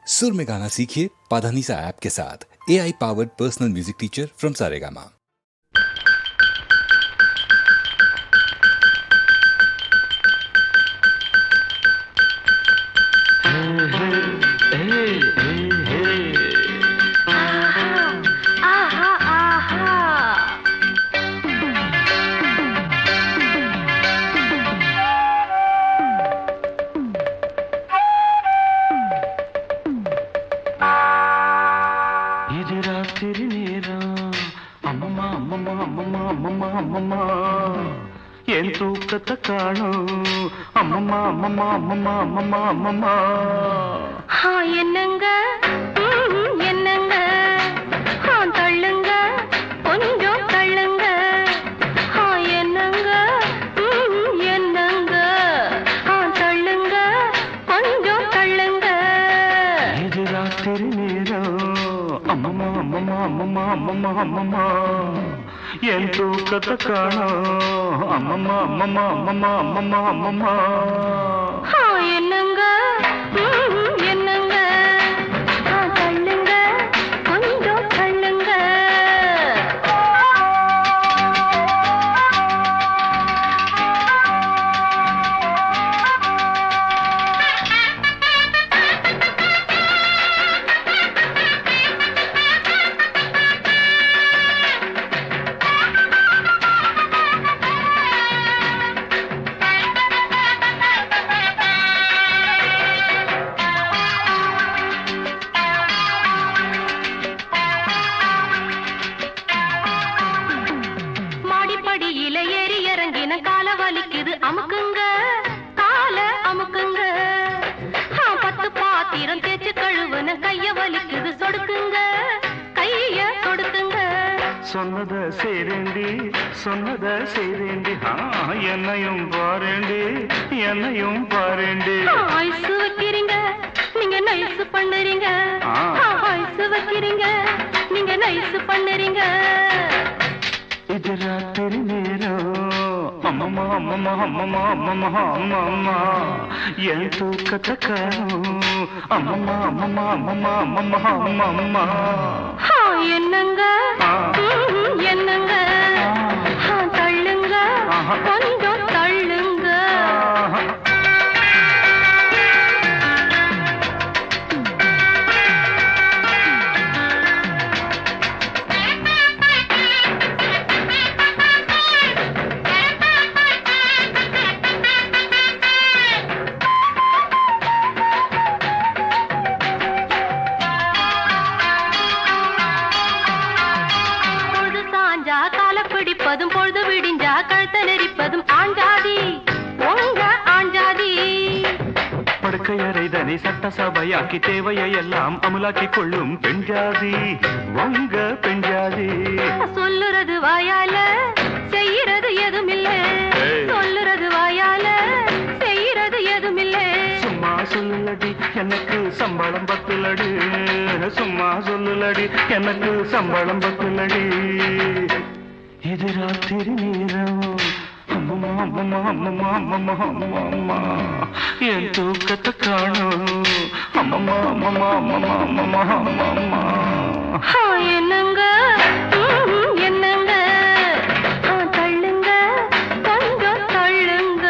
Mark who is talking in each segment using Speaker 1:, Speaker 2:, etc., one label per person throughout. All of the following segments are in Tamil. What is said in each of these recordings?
Speaker 1: सुर में गाना सीखिए पाधानीसा ऐप के साथ। AI powered personal music teacher from Saregama.
Speaker 2: என் தூக்கத்தை காணும் அம்மம்மா அம்மம்மா அம்மம்மா அம்மம்மா அம்மம்மா.
Speaker 3: என்னங்க என்னங்க தள்ளுங்க கொஞ்சம் தள்ளுங்க. என்னங்க என்னங்க தள்ளுங்க கொஞ்சம் தள்ளுங்க.
Speaker 2: இது ராத்திரி நேரம் அம்மம்மா அம்மம்மா அம்மம்மா அம்மம்மா அம்மம்மா. என் தூக்கத்தை காணும் அம்மம்மா அம்மம்மா அம்மம்மா அம்மம்மா அம்மம்மா.
Speaker 3: என்னங்க என்னங்க தள்ளுங்க கொஞ்சம் தள்ளுங்க. ஏறி இறங்கின கால வலிக்குது அமுக்குங்க கால அமுக்குங்க. 10 பாத்திரம் தேய்ச்சு கழுவுன கைய வலிக்குது சொடுக்குங்க கைய சொடுக்குங்க.
Speaker 2: சொன்னத செய்தேண்டி சொன்னத செய்தேண்டி என்னையும் பாருண்டி என்னையும் பாருண்டி.
Speaker 3: ஐசு வைக்கிறீங்க நீங்க நைஸ் பண்ணுறீங்க. ஐசு வைக்கிறீங்க நீங்க நைஸ் பண்ணுறீங்க.
Speaker 2: இது ராத்திரி நேரம் அம்மம்மா அம்மம்மா அம்மம்மா அம்மம்மா அம்மம்மா. என் தூக்கத்தை காணும் அம்மம்மா அம்மம்மா அம்மம்மா அம்மம்மா அம்மம்மா.
Speaker 3: என்னங்க என்னங்க தள்ளுங்க கொஞ்சம் தள்ளுங்க. பிடிப்பதும் பொழுது விடிஞ்சா கழுத்த நெரிப்பதும் ஆஞ்சாதி உங்க ஆஞ்சாதி.
Speaker 2: படுக்கையறைதனை சட்டசபையாக்கி தேவையை எல்லாம் அமுலாக்கி கொள்ளும் பெண்ஜாதி உங்க பெண்ஜாதி.
Speaker 3: சொல்லுறது வாயால செய்யறது எதுவும் இல்ல. சொல்லுறது வாயால செய்யறது எதுவும் இல்ல.
Speaker 2: சும்மா சொல்லுலடி எனக்கு சம்பளம் பத்துலடி. சும்மா சொல்லுலடி எனக்கு சம்பளம் பத்துலடி. இது ராத்திரி நேரம் அம்மம்மா அம்மம்மா அம்மம்மா அம்மம்மா அம்மம்மா. என் தூக்கத்தை காணும் அம்மம்மா அம்மம்மா அம்மம்மா அம்மம்மா அம்மம்மா.
Speaker 3: என்னங்க என்னங்க தள்ளுங்க கொஞ்சம் தள்ளுங்க.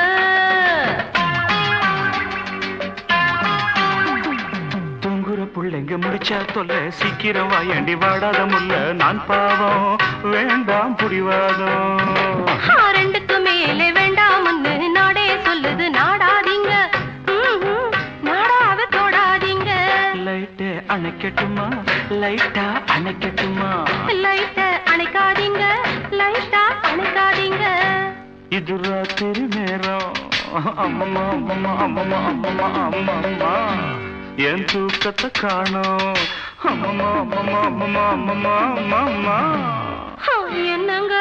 Speaker 2: தூங்குற புள்ளைங்க முடிச்சா தொல்ல சீக்கிரம் வாயண்டி வாடாத முல்ல. நான் பாவம் வேண்டாம் புடிவாதம்.
Speaker 3: ரெண்டுக்கு மேலே வேண்டாம்னு நாடே சொல்லுது நாடாதீங்க நாடாவ தொடாதீங்க.
Speaker 2: லைட்டை அணைக்கட்டுமா லைட்டா அணைக்கட்டுமா.
Speaker 3: லைட்ட அணைக்காதீங்க லைட்டா அணைக்காதீங்க.
Speaker 2: இது ராத்திரி நேரம் அம்மம்மா அம்மம்மா அம்மம்மா அம்மம்மா அம்மம்மா. என் தூக்கத்தை காணும் அம்மம்மா அம்மம்மா அம்மம்மா அம்மம்மா அம்மம்மா.
Speaker 3: என்னங்க